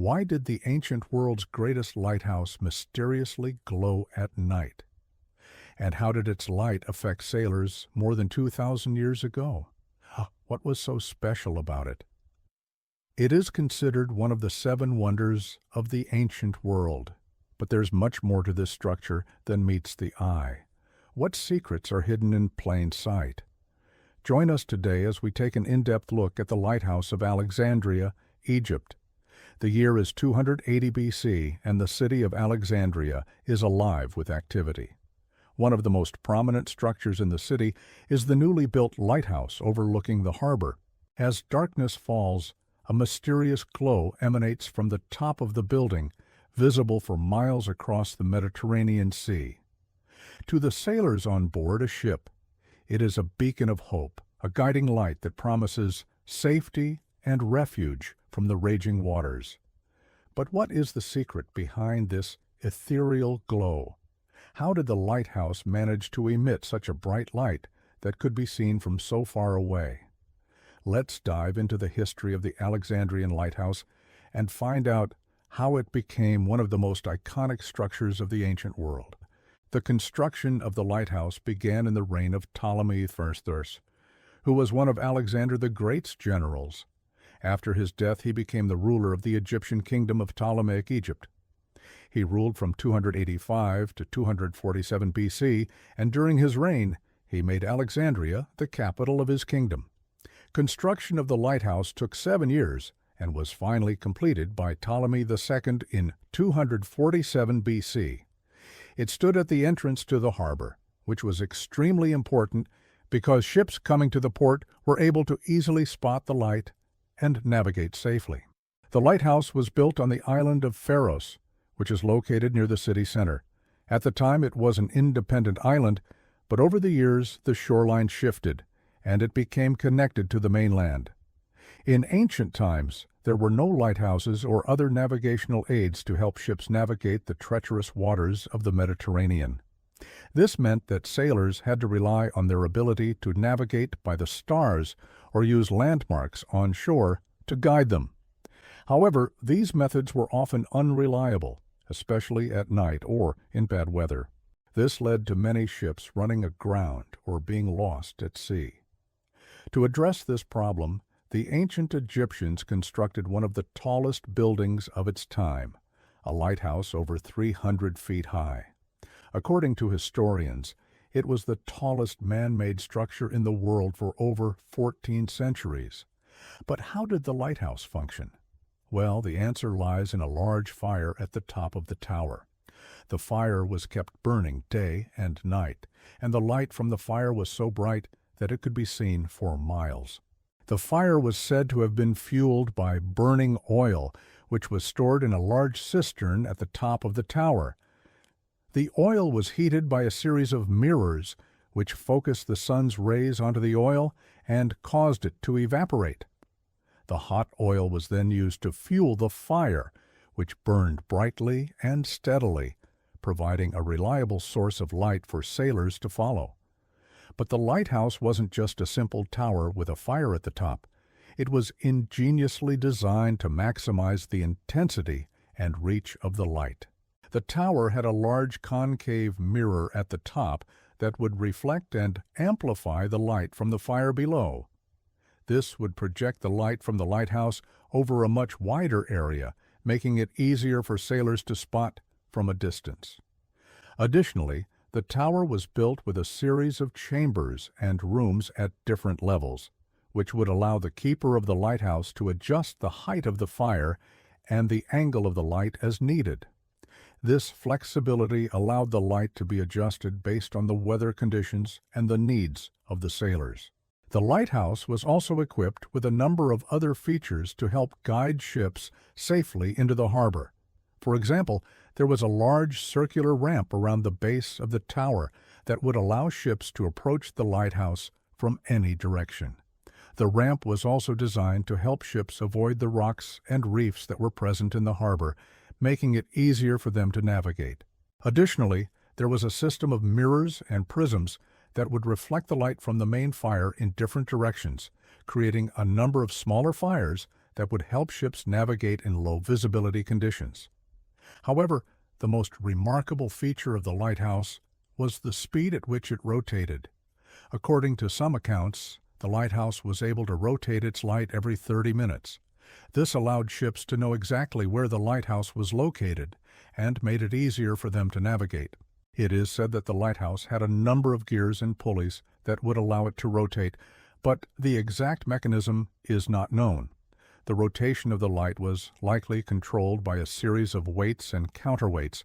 Why did the ancient world's greatest lighthouse mysteriously glow at night? And how did its light affect sailors more than 2,000 years ago? What was so special about it? It is considered one of the seven wonders of the ancient world. But there's much more to this structure than meets the eye. What secrets are hidden in plain sight? Join us today as we take an in-depth look at the Lighthouse of Alexandria, Egypt. The year is 280 BC, and the city of Alexandria is alive with activity. One of the most prominent structures in the city is the newly built lighthouse overlooking the harbor. As darkness falls, a mysterious glow emanates from the top of the building, visible for miles across the Mediterranean Sea. To the sailors on board a ship, it is a beacon of hope, a guiding light that promises safety and refuge from the raging waters. But what is the secret behind this ethereal glow? How did the lighthouse manage to emit such a bright light that could be seen from so far away? Let's dive into the history of the Alexandrian lighthouse and find out how it became one of the most iconic structures of the ancient world. The construction of the lighthouse began in the reign of Ptolemy I, who was one of Alexander the Great's generals. After his death, he became the ruler of the Egyptian kingdom of Ptolemaic Egypt. He ruled from 285 to 247 BC, and during his reign, he made Alexandria the capital of his kingdom. Construction of the lighthouse took 7 years, and was finally completed by Ptolemy II in 247 BC. It stood at the entrance to the harbor, which was extremely important because ships coming to the port were able to easily spot the light and navigate safely. The lighthouse was built on the island of Pharos, which is located near the city center. At the time, it was an independent island, but over the years, the shoreline shifted, and it became connected to the mainland. In ancient times, there were no lighthouses or other navigational aids to help ships navigate the treacherous waters of the Mediterranean. This meant that sailors had to rely on their ability to navigate by the stars or use landmarks on shore to guide them. However, these methods were often unreliable, especially at night or in bad weather. This led to many ships running aground or being lost at sea. To address this problem, the ancient Egyptians constructed one of the tallest buildings of its time, a lighthouse over 300 feet high. According to historians, it was the tallest man-made structure in the world for over 14 centuries. But how did the lighthouse function? Well, the answer lies in a large fire at the top of the tower. The fire was kept burning day and night, and the light from the fire was so bright that it could be seen for miles. The fire was said to have been fueled by burning oil, which was stored in a large cistern at the top of the tower. The oil was heated by a series of mirrors, which focused the sun's rays onto the oil and caused it to evaporate. The hot oil was then used to fuel the fire, which burned brightly and steadily, providing a reliable source of light for sailors to follow. But the lighthouse wasn't just a simple tower with a fire at the top. It was ingeniously designed to maximize the intensity and reach of the light. The tower had a large concave mirror at the top that would reflect and amplify the light from the fire below. This would project the light from the lighthouse over a much wider area, making it easier for sailors to spot from a distance. Additionally, the tower was built with a series of chambers and rooms at different levels, which would allow the keeper of the lighthouse to adjust the height of the fire and the angle of the light as needed. This flexibility allowed the light to be adjusted based on the weather conditions and the needs of the sailors. The lighthouse was also equipped with a number of other features to help guide ships safely into the harbor. For example, there was a large circular ramp around the base of the tower that would allow ships to approach the lighthouse from any direction. The ramp was also designed to help ships avoid the rocks and reefs that were present in the harbor, making it easier for them to navigate. Additionally, there was a system of mirrors and prisms that would reflect the light from the main fire in different directions, creating a number of smaller fires that would help ships navigate in low visibility conditions. However, the most remarkable feature of the lighthouse was the speed at which it rotated. According to some accounts, the lighthouse was able to rotate its light every 30 minutes. This allowed ships to know exactly where the lighthouse was located and made it easier for them to navigate. It is said that the lighthouse had a number of gears and pulleys that would allow it to rotate, but the exact mechanism is not known. The rotation of the light was likely controlled by a series of weights and counterweights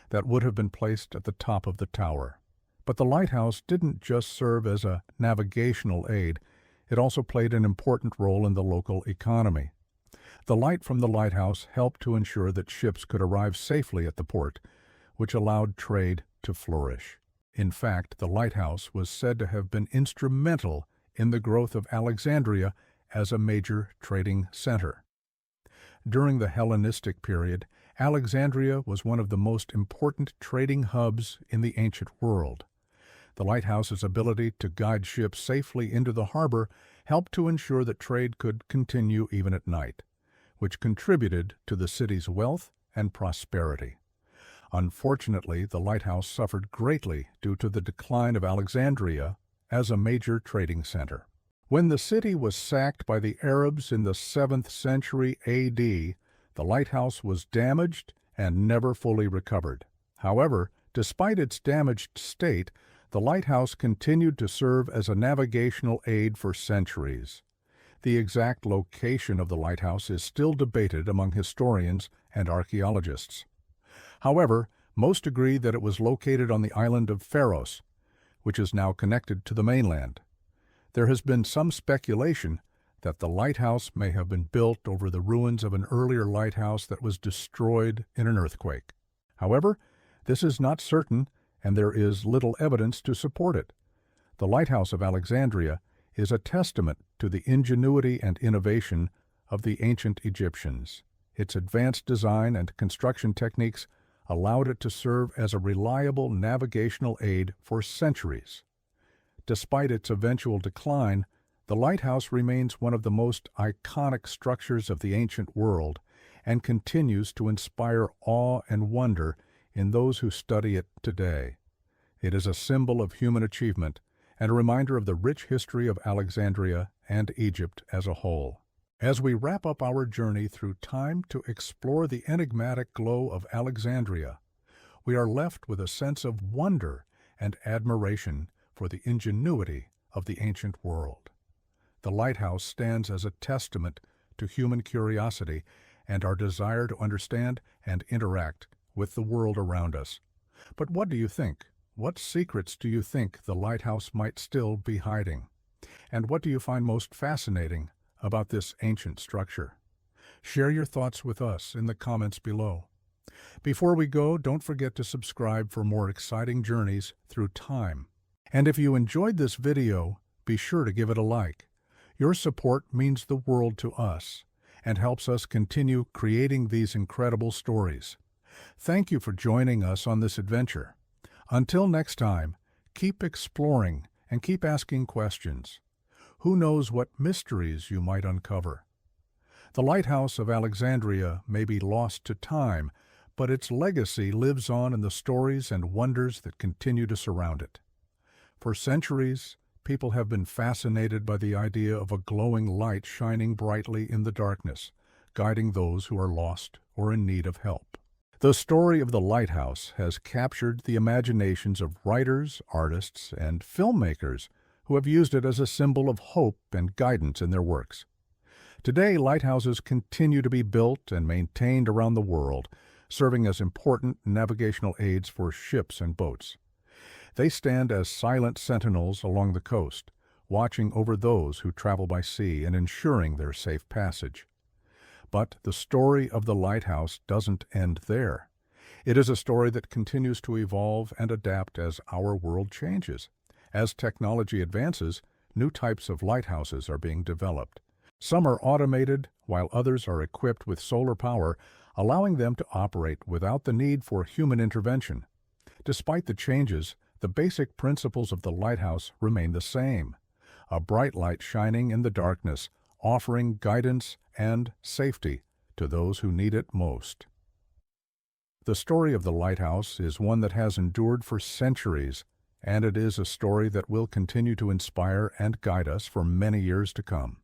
that would have been placed at the top of the tower. But the lighthouse didn't just serve as a navigational aid, it also played an important role in the local economy. The light from the lighthouse helped to ensure that ships could arrive safely at the port, which allowed trade to flourish. In fact, the lighthouse was said to have been instrumental in the growth of Alexandria as a major trading center. During the Hellenistic period, Alexandria was one of the most important trading hubs in the ancient world. The lighthouse's ability to guide ships safely into the harbor helped to ensure that trade could continue even at night, which contributed to the city's wealth and prosperity. Unfortunately, the lighthouse suffered greatly due to the decline of Alexandria as a major trading center. When the city was sacked by the Arabs in the 7th century AD, the lighthouse was damaged and never fully recovered. However, despite its damaged state, the lighthouse continued to serve as a navigational aid for centuries. The exact location of the lighthouse is still debated among historians and archaeologists. However, most agree that it was located on the island of Pharos, which is now connected to the mainland. There has been some speculation that the lighthouse may have been built over the ruins of an earlier lighthouse that was destroyed in an earthquake. However, this is not certain, and there is little evidence to support it. The Lighthouse of Alexandria is a testament to the ingenuity and innovation of the ancient Egyptians. Its advanced design and construction techniques allowed it to serve as a reliable navigational aid for centuries. Despite its eventual decline, the lighthouse remains one of the most iconic structures of the ancient world and continues to inspire awe and wonder in those who study it today. It is a symbol of human achievement and a reminder of the rich history of Alexandria and Egypt as a whole. As we wrap up our journey through time to explore the enigmatic glow of Alexandria, we are left with a sense of wonder and admiration for the ingenuity of the ancient world. The lighthouse stands as a testament to human curiosity and our desire to understand and interact with the world around us. But what do you think? What secrets do you think the lighthouse might still be hiding? And what do you find most fascinating about this ancient structure? Share your thoughts with us in the comments below. Before we go, don't forget to subscribe for more exciting journeys through time. And if you enjoyed this video, be sure to give it a like. Your support means the world to us and helps us continue creating these incredible stories. Thank you for joining us on this adventure. Until next time, keep exploring and keep asking questions. Who knows what mysteries you might uncover? The Lighthouse of Alexandria may be lost to time, but its legacy lives on in the stories and wonders that continue to surround it. For centuries, people have been fascinated by the idea of a glowing light shining brightly in the darkness, guiding those who are lost or in need of help. The story of the lighthouse has captured the imaginations of writers, artists, and filmmakers who have used it as a symbol of hope and guidance in their works. Today, lighthouses continue to be built and maintained around the world, serving as important navigational aids for ships and boats. They stand as silent sentinels along the coast, watching over those who travel by sea and ensuring their safe passage. But the story of the lighthouse doesn't end there. It is a story that continues to evolve and adapt as our world changes. As technology advances, new types of lighthouses are being developed. Some are automated, while others are equipped with solar power, allowing them to operate without the need for human intervention. Despite the changes, the basic principles of the lighthouse remain the same. A bright light shining in the darkness, offering guidance and safety to those who need it most. The story of the lighthouse is one that has endured for centuries, and it is a story that will continue to inspire and guide us for many years to come.